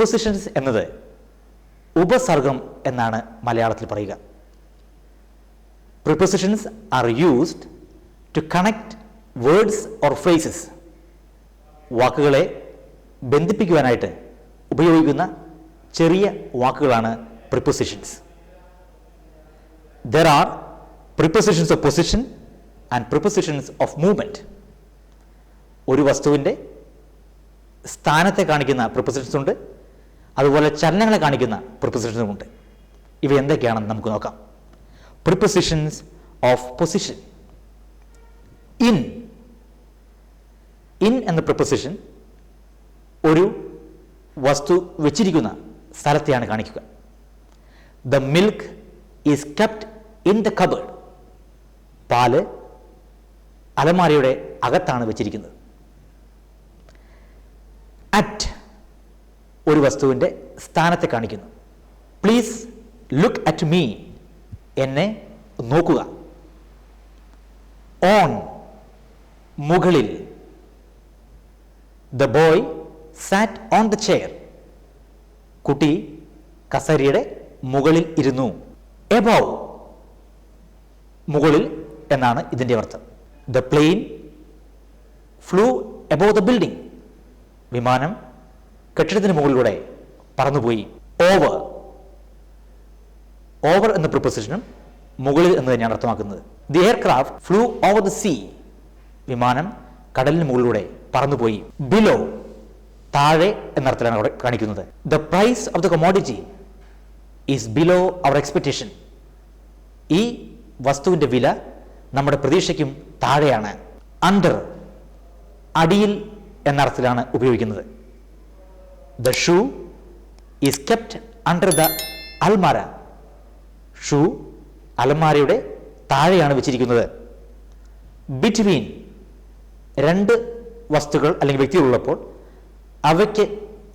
Prepositions എന്നത് ഉപസർഗം എന്നാണ് മലയാളത്തിൽ പറയുക. Prepositions are used to connect words or phrases. വാക്കുകളെ ബന്ധിപ്പിക്കുവാനായിട്ട് ഉപയോഗിക്കുന്ന ചെറിയ വാക്കുകളാണ് prepositions. There are prepositions of position and prepositions of movement. ഒരു വസ്തുവിൻ്റെ സ്ഥാനത്തെ കാണിക്കുന്ന പ്രിപ്പോസിഷൻസ് ഉണ്ട്, അതുപോലെ ചലനങ്ങളെ കാണിക്കുന്ന പ്രിപ്പോസിഷൻസും ഉണ്ട്. ഇവ എന്തൊക്കെയാണെന്ന് നമുക്ക് നോക്കാം. Prepositions of position. ഇൻ എന്ന പ്രിപ്പോസിഷൻ ഒരു വസ്തു വെച്ചിരിക്കുന്ന സ്ഥലത്തെയാണ് കാണിക്കുക. The milk is kept in the cupboard. പാല് അലമാരയുടെ അകത്താണ് വെച്ചിരിക്കുന്നത്. അറ്റ് ഒരു വസ്തുവിൻ്റെ സ്ഥാനത്തെ കാണിക്കുന്നു. പ്ലീസ് ലുക്ക് അറ്റ് മീ, എന്നെ നോക്കുക. ഓൺ മുകളിൽ. The boy sat on the chair. കുട്ടി കസേരയുടെ മുകളിൽ ഇരുന്നു. എബവ് മുകളിൽ എന്നാണ് ഇതിൻ്റെ അർത്ഥം. The plane flew above the building. വിമാനം കെട്ടിടത്തിന് മുകളിലൂടെ പറന്നുപോയി. ഓവർ എന്ന പ്രിപ്പോസിഷനും മുകളിൽ എന്ന് തന്നെയാണ് അർത്ഥമാക്കുന്നത്. The aircraft flew over the sea. വിമാനം കടലിന് മുകളിലൂടെ പറന്നുപോയി. ബിലോ താഴെ എന്നർത്ഥത്തിലാണ് അവിടെ കാണിക്കുന്നത്. The price of the commodity is below our expectation. ഈ വസ്തുവിൻ്റെ വില നമ്മുടെ പ്രതീക്ഷയ്ക്കും താഴെയാണ്. അണ്ടർ അടിയിൽ എന്നർത്ഥത്തിലാണ് ഉപയോഗിക്കുന്നത്. The shoe is kept under the അൽമാര. ഷൂ അലമാരയുടെ താഴെയാണ് വെച്ചിരിക്കുന്നത്. ബിറ്റ്വീൻ രണ്ട് വസ്തുക്കൾ അല്ലെങ്കിൽ വ്യക്തികളുള്ളപ്പോൾ അവയ്ക്ക്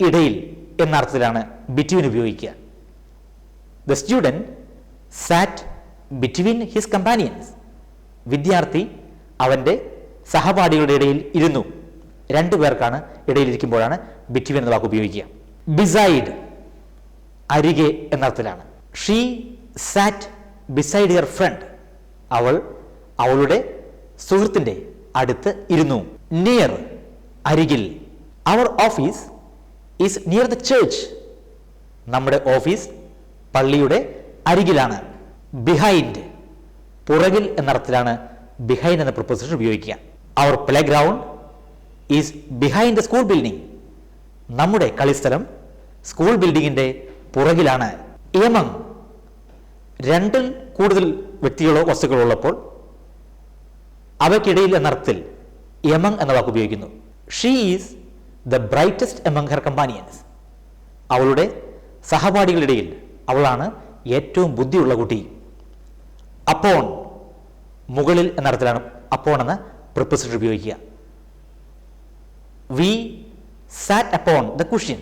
ഇടയിൽ എന്ന അർത്ഥത്തിലാണ് ബിറ്റ്വീൻ ഉപയോഗിക്കുക. The student SAT between his companions. വിദ്യാർത്ഥി അവൻ്റെ സഹപാഠികളുടെ ഇടയിൽ ഇരുന്നു. രണ്ടു പേർക്കാണ് ഇടയിലിരിക്കുമ്പോഴാണ് ബിറ്റ്വീൻ എന്ന വാക്ക് ഉപയോഗിക്കുക. ബിസൈഡ് അരികെ എന്നർത്ഥത്തിലാണ്. She sat beside her friend. അവൾ അവളുടെ സുഹൃത്തിൻ്റെ അടുത്ത് ഇരുന്നു. നിയർ അരികിൽ. Our office is near the church. നമ്മുടെ ഓഫീസ് പള്ളിയുടെ അരികിലാണ്. ബിഹൈൻഡ് പുറകിൽ എന്നർത്ഥത്തിലാണ് ബിഹൈൻഡ് എന്ന പ്രിപ്പോസിഷൻ ഉപയോഗിക്കുക. Our play ground is behind the school building. നമ്മുടെ കളിസ്ഥലം സ്കൂൾ ബിൽഡിങ്ങിൻ്റെ പുറകിലാണ്. എമംഗ് രണ്ടിൽ കൂടുതൽ വ്യക്തികളോ വസ്തുക്കളോ ഉള്ളപ്പോൾ അവയ്ക്കിടയിൽ എന്നർത്ഥത്തിൽ എമംഗ് എന്ന വാക്ക് ഉപയോഗിക്കുന്നു. She is the brightest among her companions. അവളുടെ സഹപാഠികളിടയിൽ അവളാണ് ഏറ്റവും ബുദ്ധിയുള്ള കുട്ടി. അപ്പോൺ മുകളിൽ എന്നർത്ഥത്തിലാണ് അപ്പോൺ എന്ന പ്രിപ്പോസിഷൻ ഉപയോഗിക്കുക. We sat upon the cushion.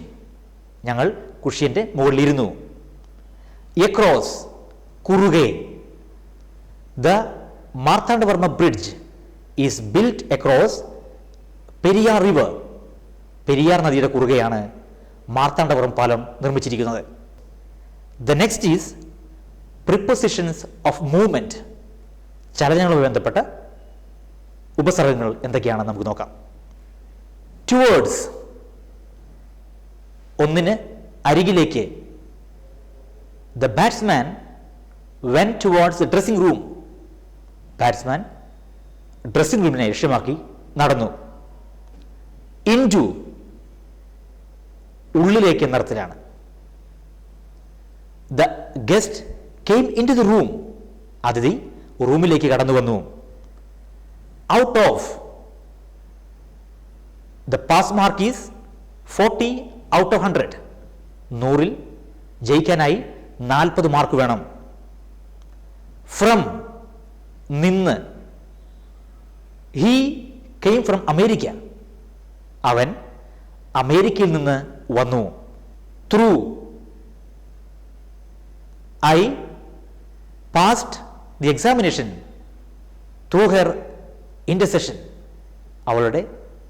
ഞങ്ങൾ കുഷ്യൻ്റെ മുകളിലിരുന്നു. എക്രോസ് കുറുകെ. The Marthanda Varma bridge is built across Periyar river. Periyar നദിയുടെ കുറുകെയാണ് മാർത്താണ്ഡവർമ്മ പാലം നിർമ്മിച്ചിരിക്കുന്നത്. The next is prepositions of movement. ചലനങ്ങളുമായി ബന്ധപ്പെട്ട ഉപസർഗങ്ങൾ എന്തൊക്കെയാണെന്ന് നമുക്ക് നോക്കാം. ടുവേർഡ്സ് ഒന്നിന് അരികിലേക്ക്. The batsman went towards the dressing room. Batsman dressing റൂമിനെ ലക്ഷ്യമാക്കി നടന്നു. ഇൻടു ഉള്ളിലേക്ക് എന്നർത്ഥത്തിലാണ്. The guest came into the room. അതിഥി റൂമിലേക്ക് കടന്നു വന്നു. Out of the pass mark is 40 out of 100. 100-ൽ ജയിക്കാനായി 40 മാർക്ക് വേണം. ഫ്രം നിന്ന്. He came from America. അവൻ അമേരിക്കയിൽ നിന്ന് വന്നു. Through I passed the examination through her intercession. അവളുടെ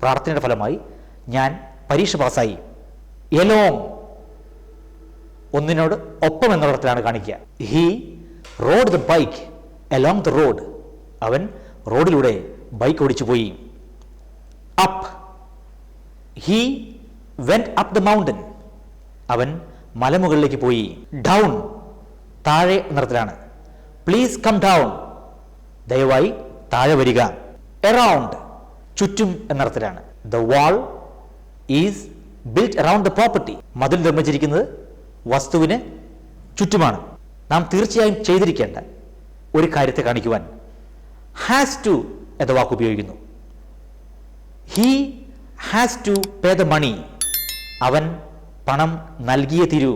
പ്രാർത്ഥനയുടെ ഫലമായി ഞാൻ പരീക്ഷ പാസ്സായി. എലോങ് ഒന്നിനോട് ഒപ്പം എന്നുള്ളതിലാണ് കാണിക്കുക. He road the bike along the road. അവൻ റോഡിലൂടെ ബൈക്ക് ഓടിച്ചു പോയി. Up. He went up the mountain. അവൻ മലമുകളിലേക്ക് പോയി. ഡൗൺ, താഴെ എന്നർത്ഥത്തിലാണ്. Please come down. ദയവായി താഴെ വരിക. എറൗണ്ട്, ചുറ്റും എന്നർത്ഥത്തിലാണ്. The wall is built around the property. മതിൽ നിർമ്മിച്ചിരിക്കുന്നത് വസ്തുവിന് ചുറ്റുമാണ്. നാം തീർച്ചയായും ചെയ്തിരിക്കേണ്ട ഒരു കാര്യത്തെ കാണിക്കുവാൻ ഹാസ് ടു എന്ന വാക്ക് ഉപയോഗിക്കുന്നു. He has to pay the money. അവൻ പണം നൽകിയേ തീരൂ.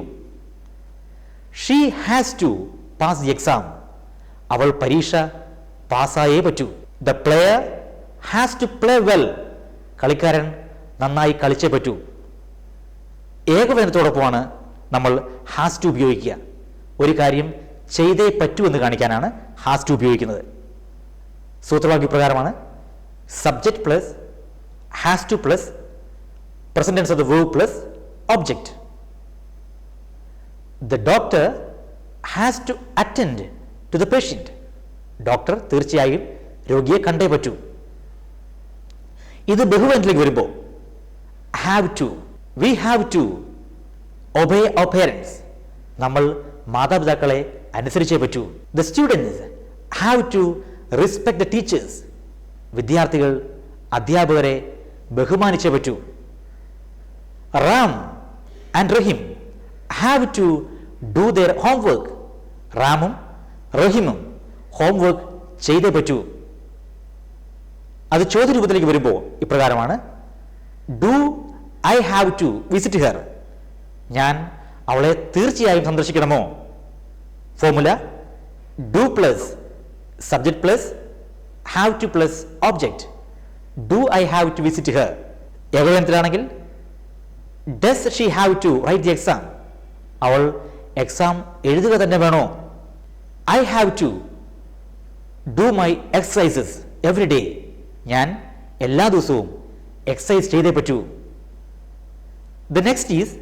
She has to pass the exam. അവൾ പരീക്ഷ പാസ്സായേ പറ്റൂ. The player has to play well. കളിക്കാരൻ നന്നായി കളിച്ചേ പറ്റൂ. ഏകവചനത്തോടൊപ്പമാണ് നമ്മൾ ഹാസ് ടു ഉപയോഗിക്കുക. ഒരു കാര്യം ചെയ്തേ പറ്റൂ എന്ന് കാണിക്കാനാണ് ഹാസ് ടു ഉപയോഗിക്കുന്നത്. സൂത്രവാക്യ പ്രകാരമാണ് subject plus has to plus present tense of the verb plus object. The doctor has to attend to the patient. Doctor തീർച്ചയായും രോഗിയെ കണ്ടേ പറ്റൂ. ഇത് ബഹുവചനത്തിലേക്ക് വരുമ്പോൾ have to, we have to obey our parents. നമ്മൾ മാതാപിതാക്കളെ അനുസരിച്ചേ പറ്റൂ. The students have to respect the teachers. വിദ്യാർത്ഥികൾ അധ്യാപകരെ ബഹുമാനിച്ചേ പറ്റൂ. Ram and Rahim have to do their homework. റാമും റഹീമും ഹോംവർക്ക് ചെയ്തേ പറ്റൂ. അത് ചോദ്യരൂപത്തിലേക്ക് വരുമ്പോൾ ഇപ്രകാരമാണ്. Do I have to visit her. ഞാൻ അവളെ തീർച്ചയായും സന്ദർശിക്കണമോ? Formula do plus subject plus have to plus object. Do I have to visit her. ഏകവചനത്തിലാണെങ്കിൽ does she have to write the exam. അവൾ എക്സാം എഴുതുക തന്നെ വേണോ? I have to do my exercises every day. ഞാൻ എല്ലാ ദിവസവും exercise ചെയ്തേ പറ്റൂ. The next is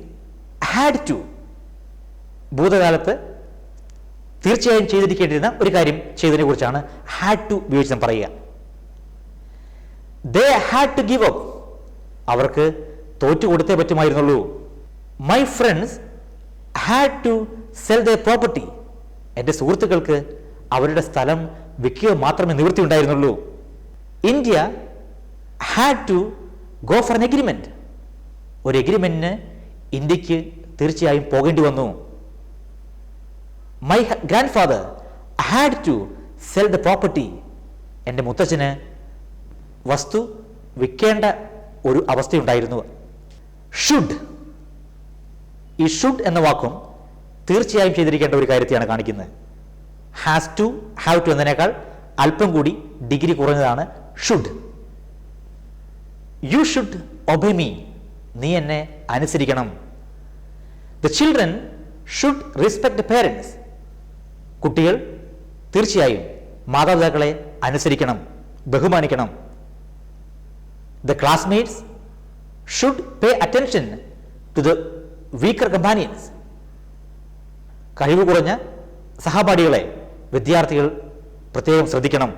had to. ഭൂതകാലത്ത് തീർച്ചയായും ചെയ്തിരിക്കേണ്ടിരുന്ന ഒരു കാര്യം ചെയ്തതിനെ കുറിച്ചാണ് ഹാഡ് ടു ഉപയോഗിച്ച് നാം പറയുക. They had to give up. അവർക്ക് തോറ്റു കൊടുത്തേ പറ്റുമായിരുന്നുള്ളൂ. My friends had to sell their property. എൻ്റെ സുഹൃത്തുക്കൾക്ക് അവരുടെ സ്ഥലം വിൽക്കുക മാത്രമേ നിവൃത്തി ഉണ്ടായിരുന്നുള്ളൂ. India had to go for an agreement. ഒരു എഗ്രിമെന്റിന് ഇന്ത്യക്ക് തീർച്ചയായും പോകേണ്ടി വന്നു. My grandfather had to sell the property. എൻ്റെ മുത്തച്ഛന് വസ്തു വിൽക്കേണ്ട ഒരു അവസ്ഥയുണ്ടായിരുന്നു. ഷുഡ്. ഈ ഷുഡ് എന്ന വാക്കും തീർച്ചയായും ചെയ്തിരിക്കേണ്ട ഒരു കാര്യത്തെയാണ് കാണിക്കുന്നത്. ഹാസ് ടു ഹാവ് ടു എന്നതിനേക്കാൾ അല്പം കൂടി ഡിഗ്രി കുറഞ്ഞതാണ് should. You should obey me. നീ എന്നെ അനുസരിക്കണം. The children should respect parents. കുട്ടികൾ തീർച്ചയായും മാതാപിതാക്കളെ അനുസരിക്കണം, ബഹുമാനിക്കണം. The classmates should pay attention to the weaker companions. കഴിവ് കുറഞ്ഞ സഹപാഠികളെ വിദ്യാർത്ഥികൾ പ്രത്യേകം ശ്രദ്ധിക്കണം.